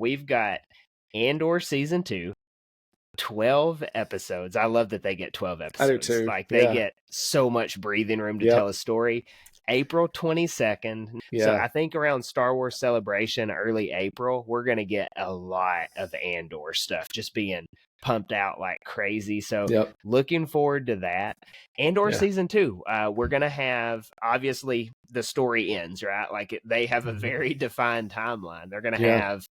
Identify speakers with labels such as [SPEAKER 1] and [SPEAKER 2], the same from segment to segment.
[SPEAKER 1] we've got Andor season 2, 12 episodes. I love that they get 12
[SPEAKER 2] I do
[SPEAKER 1] episodes.
[SPEAKER 2] too.
[SPEAKER 1] Like they
[SPEAKER 2] Yeah.
[SPEAKER 1] get so much breathing room to
[SPEAKER 2] Yep.
[SPEAKER 1] tell a story. April 22nd. So
[SPEAKER 2] Yeah.
[SPEAKER 1] I think around Star Wars Celebration, early April, we're going to get a lot of Andor stuff just being pumped out like crazy. So
[SPEAKER 2] Yep.
[SPEAKER 1] looking forward to that. Andor
[SPEAKER 2] Yeah.
[SPEAKER 1] season 2, we're going to have, obviously the story ends, right? Like they have a very defined timeline. They're going to
[SPEAKER 2] Yeah.
[SPEAKER 1] have,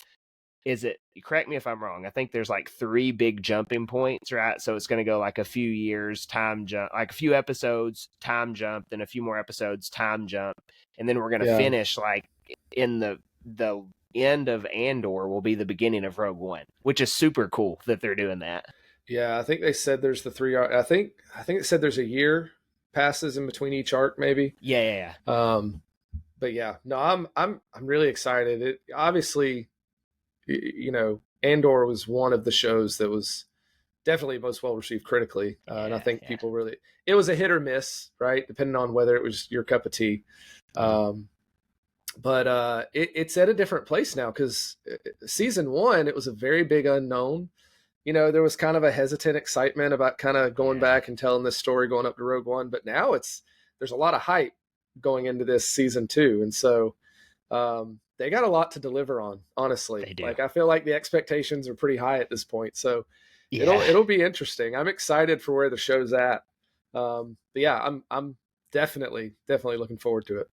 [SPEAKER 1] correct me if I'm wrong, I think there's like 3 big jumping points, right? So it's going to go like a few years, time jump, like a few episodes, time jump, then a few more episodes, time jump. And then we're going to
[SPEAKER 2] Yeah.
[SPEAKER 1] finish like in the end of Andor will be the beginning of Rogue One, which is super cool that they're doing that.
[SPEAKER 2] Yeah, I think they said there's the 3 arc. I think it said there's a year passes in between each arc, maybe.
[SPEAKER 1] Yeah.
[SPEAKER 2] But yeah, no, I'm really excited. It obviously, you know, Andor was one of the shows that was definitely most well received critically, and I think people really, it was a hit or miss, right, depending on whether it was your cup of tea. But it's at a different place now because season 1, it was a very big unknown. You know, there was kind of a hesitant excitement about kind of going back and telling this story going up to Rogue One, but now there's a lot of hype going into this season 2, and so they got a lot to deliver on. Honestly,
[SPEAKER 1] They do.
[SPEAKER 2] Like I feel like the expectations are pretty high at this point, so it'll be interesting. I'm excited for where the show's at. But yeah, I'm definitely looking forward to it.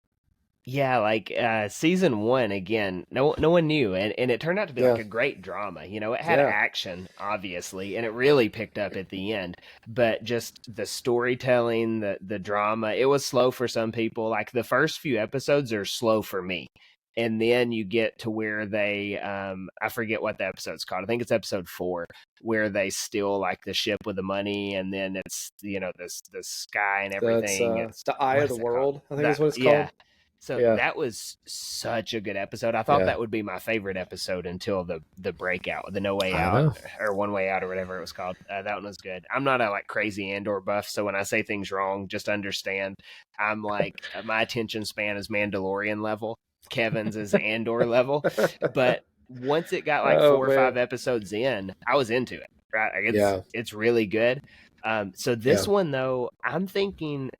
[SPEAKER 1] Yeah, like season 1 again, no one knew, and it turned out to be like a great drama. You know, it had action, obviously, and it really picked up at the end. But just the storytelling, the drama, it was slow for some people. Like the first few episodes are slow for me. And then you get to where they, I forget what the episode's called. I think it's episode 4, where they steal like the ship with the money, and then it's, you know, the sky and everything.
[SPEAKER 2] It's the Eye of the World, I think is what it's called.
[SPEAKER 1] Yeah. So that was such a good episode. I thought that would be my favorite episode until the breakout, the No Way Out or One Way Out or whatever it was called. That one was good. I'm not a like crazy Andor buff, so when I say things wrong, just understand I'm like my attention span is Mandalorian level. Kevin's is Andor level. But once it got like 4 or 5 episodes in, I was into it. Right? It's really good. So this one though, I'm thinking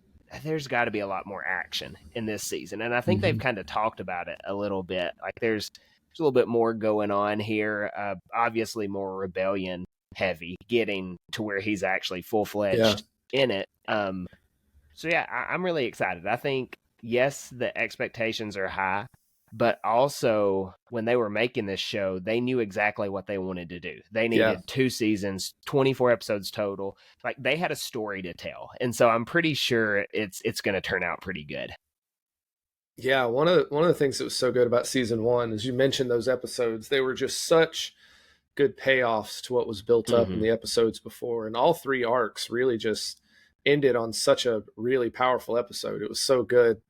[SPEAKER 1] there's got to be a lot more action in this season. And I think they've kind of talked about it a little bit. Like there's a little bit more going on here. Obviously more rebellion heavy, getting to where he's actually full-fledged in it. So yeah, I'm really excited. I think, yes, the expectations are high, but also when they were making this show, they knew exactly what they wanted to do. They needed 2 seasons, 24 episodes total. Like they had a story to tell. And so I'm pretty sure it's going to turn out pretty good.
[SPEAKER 2] Yeah, one of the things that was so good about season 1 is you mentioned those episodes. They were just such good payoffs to what was built up in the episodes before, and all 3 arcs really just ended on such a really powerful episode. It was so good.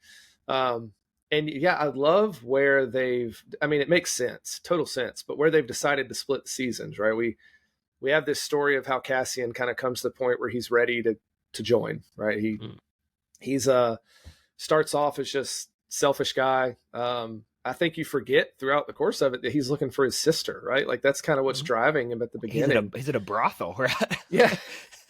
[SPEAKER 2] And yeah, I love where it makes sense, total sense, but where they've decided to split the seasons, right? We have this story of how Cassian kind of comes to the point where he's ready to join, right? He's starts off as just selfish guy. I think you forget throughout the course of it that he's looking for his sister, right? Like that's kind of what's driving him at the beginning.
[SPEAKER 1] He's at a brothel, right?
[SPEAKER 2] Yeah.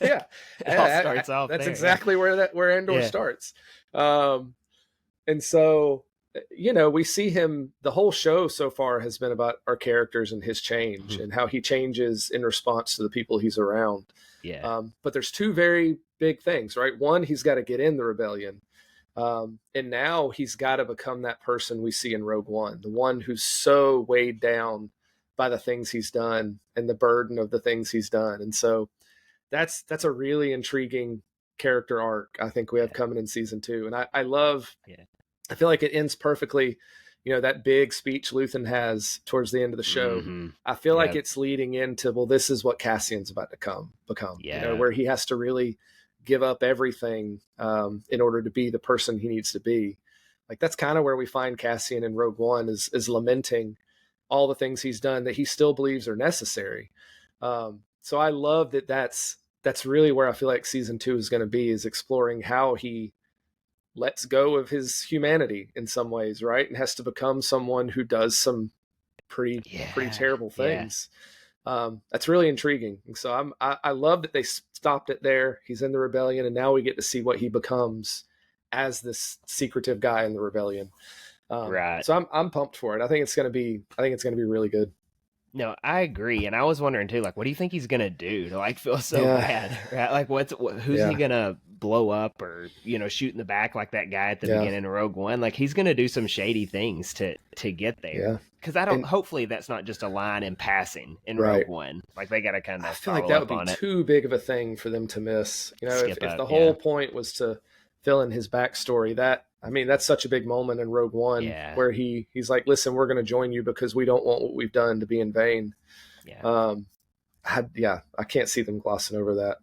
[SPEAKER 1] It all starts off
[SPEAKER 2] that's
[SPEAKER 1] there,
[SPEAKER 2] exactly where Andor starts. And so, you know, we see him, the whole show so far has been about our characters and his change and how he changes in response to the people he's around. But there's 2 very big things, right? One, he's got to get in the rebellion. And now he's got to become that person we see in Rogue One, the one who's so weighed down by the things he's done and the burden of the things he's done. And so that's a really intriguing character arc I think we have coming in season 2. And I love, I feel like it ends perfectly. You know, that big speech Luthen has towards the end of the show. I feel like it's leading into, well, this is what Cassian's about to become, you know, where he has to really give up everything in order to be the person he needs to be. Like that's kind of where we find Cassian in Rogue One is lamenting all the things he's done that he still believes are necessary. So I love that's really where I feel like season 2 is going to be, is exploring how he lets go of his humanity in some ways, right? And has to become someone who does some pretty terrible things. That's really intriguing. And so I love that they stopped it there. He's in the rebellion, and now we get to see what he becomes as this secretive guy in the rebellion.
[SPEAKER 1] Right.
[SPEAKER 2] So I'm pumped for it. I think it's gonna be really good.
[SPEAKER 1] No, I agree, and I was wondering too. Like, what do you think he's gonna do to like feel so bad? Right? Like, who's he gonna blow up or shoot in the back like that guy at the beginning of Rogue One? Like, he's gonna do some shady things to get there.
[SPEAKER 2] Yeah.
[SPEAKER 1] Because I don't. Hopefully, that's not just a line in passing in Rogue One. Like, they gotta kind of. I
[SPEAKER 2] feel like that would be too big of a thing for them to miss. If the whole point was to fill in his backstory, that's such a big moment in Rogue One where he's like, listen, we're going to join you because we don't want what we've done to be in vain. Yeah. I can't see them glossing over that.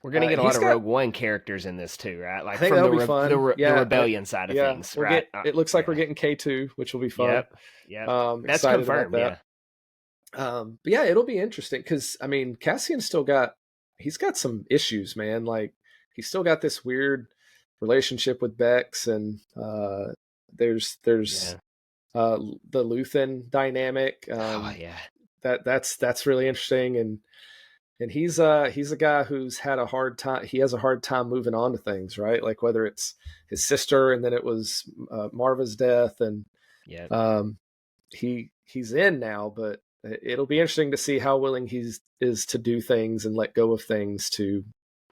[SPEAKER 1] We're going to get a lot of Rogue One characters in this too, right? Like,
[SPEAKER 2] I think that'll be fun.
[SPEAKER 1] The rebellion side of things, right?
[SPEAKER 2] It looks like we're getting K2, which will be fun.
[SPEAKER 1] Yep. That's confirmed,
[SPEAKER 2] But it'll be interesting because, Cassian's he's got some issues, man. Like, he's still got this weird relationship with Bex, and there's the Luthen dynamic. That's really interesting, and he's a guy who's had a hard time. He has a hard time moving on to things, right? Like whether it's his sister, and then it was Marva's death, and he's in now, but it'll be interesting to see how willing he is to do things and let go of things to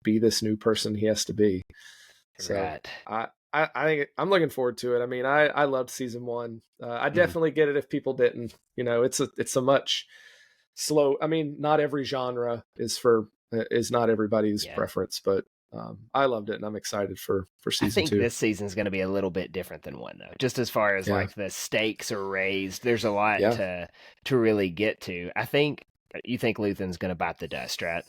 [SPEAKER 2] be this new person he has to be. So I think I'm looking forward to it. I loved season 1. I definitely get it if people didn't. It's a much slow. Not every genre is not everybody's preference, but I loved it, and I'm excited for season 2.
[SPEAKER 1] I think this season's going to be a little bit different than 1, though. Just as far as like the stakes are raised, there's a lot to really get to. You think Luthen's going to bite the dust, right?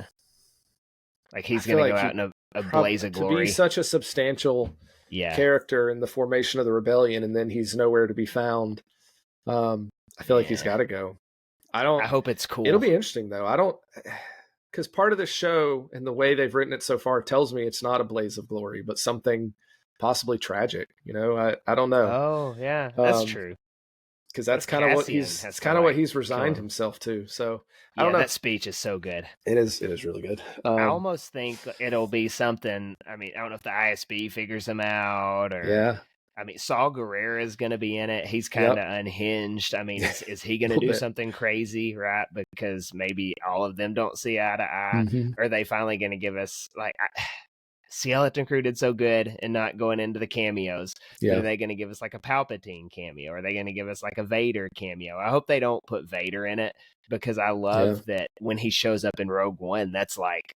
[SPEAKER 1] Like he's going to go out in a blaze of glory.
[SPEAKER 2] To be such a substantial character in the formation of the rebellion, and then he's nowhere to be found. I feel like he's got to go. I
[SPEAKER 1] hope it's cool.
[SPEAKER 2] It'll be interesting though. Because part of the show and the way they've written it so far tells me it's not a blaze of glory, but something possibly tragic. I don't know.
[SPEAKER 1] Oh yeah, that's true.
[SPEAKER 2] Because that's kind of what he's resigned himself to. So I don't know.
[SPEAKER 1] That speech is so good.
[SPEAKER 2] It is really good.
[SPEAKER 1] I almost think it'll be something. I don't know if the ISB figures him out or. Saul Guerrera is going to be in it. He's kind of unhinged. Is he going to do something crazy, right? Because maybe all of them don't see eye to eye. Mm-hmm. Or are they finally going to give us Skeleton Crew did so good and not going into the cameos. Are they going to give us like a Palpatine cameo? Are they going to give us like a Vader cameo? I hope they don't put Vader in it, because I love that when he shows up in Rogue One, that's like,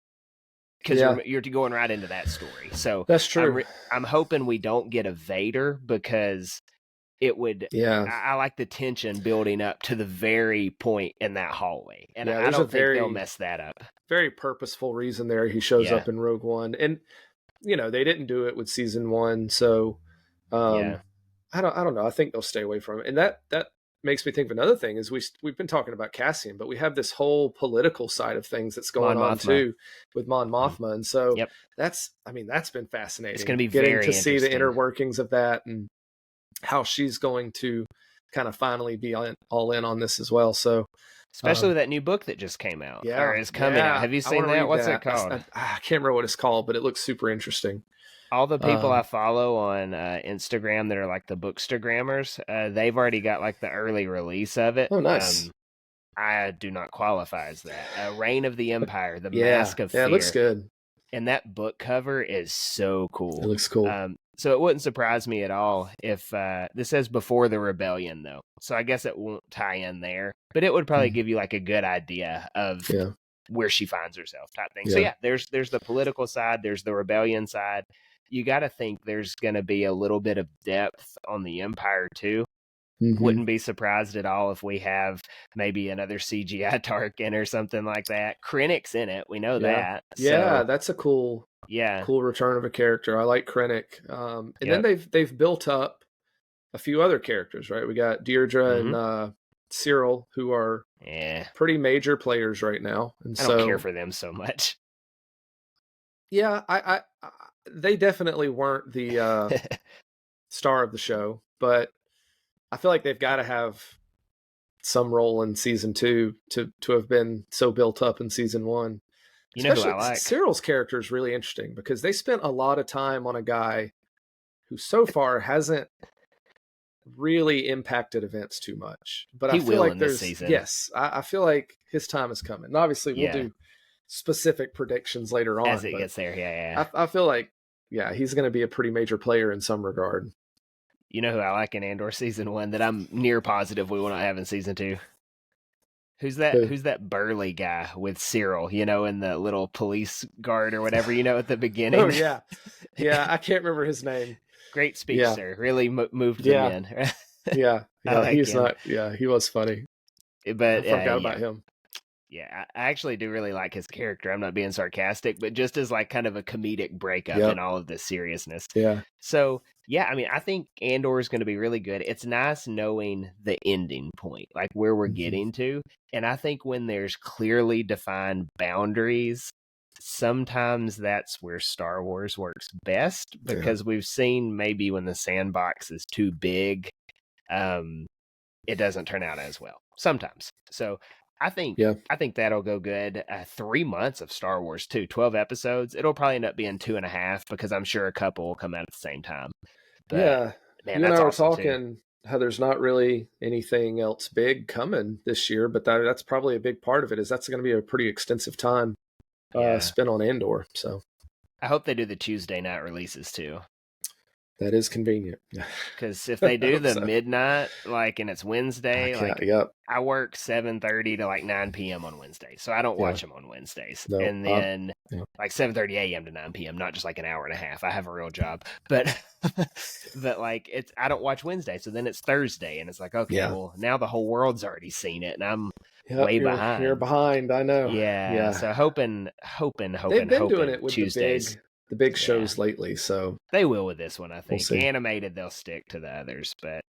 [SPEAKER 1] because you're going right into that story. So
[SPEAKER 2] that's true.
[SPEAKER 1] I'm hoping we don't get a Vader, because it would. I like the tension building up to the very point in that hallway, and I don't think they'll mess that up.
[SPEAKER 2] Very purposeful reason there. He shows up in Rogue One, and they didn't do it with season 1, so I don't know. I think they'll stay away from it, and that makes me think of another thing. Is we've been talking about Cassian, but we have this whole political side of things that's going on too with Mon Mothma, and so that's been fascinating.
[SPEAKER 1] It's going to be
[SPEAKER 2] getting to see the inner workings of that and how she's going to kind of finally be all in on this as well. So
[SPEAKER 1] especially with that new book that just came out or is coming out. Have you seen that? What's it called?
[SPEAKER 2] I can't remember what it's called, but it looks super interesting.
[SPEAKER 1] All the people I follow on Instagram that are like the bookstagrammers, they've already got like the early release of it.
[SPEAKER 2] Oh, nice.
[SPEAKER 1] I do not qualify as that. Reign of the Empire, the Mask of Fear.
[SPEAKER 2] Yeah, it looks good.
[SPEAKER 1] And that book cover is so cool.
[SPEAKER 2] It looks cool.
[SPEAKER 1] So it wouldn't surprise me at all if this says before the rebellion, though. So I guess it won't tie in there, but it would probably give you like a good idea of where she finds herself type thing. So there's the political side, there's the rebellion side. You got to think there's going to be a little bit of depth on the Empire too. Mm-hmm. Wouldn't be surprised at all if we have maybe another CGI Tarkin or something like that. Krennic's in it. We know that.
[SPEAKER 2] Yeah,
[SPEAKER 1] so,
[SPEAKER 2] that's a cool return of a character. I like Krennic. And then they've built up a few other characters, right? We got Deirdre and Cyril, who are pretty major players right now. And
[SPEAKER 1] I don't care for them so much.
[SPEAKER 2] Yeah, I they definitely weren't the star of the show, but I feel like they've got to have some role in season 2 to have been so built up in season 1.
[SPEAKER 1] You know who I like?
[SPEAKER 2] Cyril's character is really interesting because they spent a lot of time on a guy who so far hasn't really impacted events too much. But I feel like there's season. Yes, I feel like his time is coming. And obviously, we'll do specific predictions later on
[SPEAKER 1] as it gets there. Yeah.
[SPEAKER 2] I feel like he's going to be a pretty major player in some regard.
[SPEAKER 1] You know who I like in Andor season 1 that I'm near positive we will not have in season 2? Who's that? Who's that burly guy with Cyril? You know, in the little police guard or whatever. You know, at the beginning.
[SPEAKER 2] Oh yeah. I can't remember his name.
[SPEAKER 1] Great speech, sir. Really moved them in.
[SPEAKER 2] Yeah, like he's him. Not. Yeah, he was funny.
[SPEAKER 1] But
[SPEAKER 2] I forgot about him.
[SPEAKER 1] Yeah, I actually do really like his character. I'm not being sarcastic, but just as like kind of a comedic breakup in all of this seriousness.
[SPEAKER 2] Yeah.
[SPEAKER 1] So, yeah, I mean, I think Andor is going to be really good. It's nice knowing the ending point, like where we're getting to. And I think when there's clearly defined boundaries, sometimes that's where Star Wars works best, because we've seen maybe when the sandbox is too big, it doesn't turn out as well sometimes. So I think that'll go good. 3 months of Star Wars too, 12 episodes. It'll probably end up being 2.5 because I'm sure a couple will come out at the same time. But,
[SPEAKER 2] man, you and I were talking how there's not really anything else big coming this year, but that's probably a big part of it. Is that's going to be a pretty extensive time spent on Andor. So
[SPEAKER 1] I hope they do the Tuesday night releases too.
[SPEAKER 2] That is convenient.
[SPEAKER 1] Because if they do the midnight, like, and it's Wednesday, I work 7:30 to like 9 p.m. on Wednesday, so I don't watch them on Wednesdays. No, and then like 7:30 a.m. to 9 p.m., not just like an hour and a half. I have a real job, but like I don't watch Wednesday, so then it's Thursday, and it's like, okay, well, now the whole world's already seen it, and I'm way behind.
[SPEAKER 2] You're behind, I know.
[SPEAKER 1] Yeah. So hoping.
[SPEAKER 2] They've been doing it with Tuesdays. The big shows lately, so
[SPEAKER 1] they will with this one. I think animated they'll stick to the others, but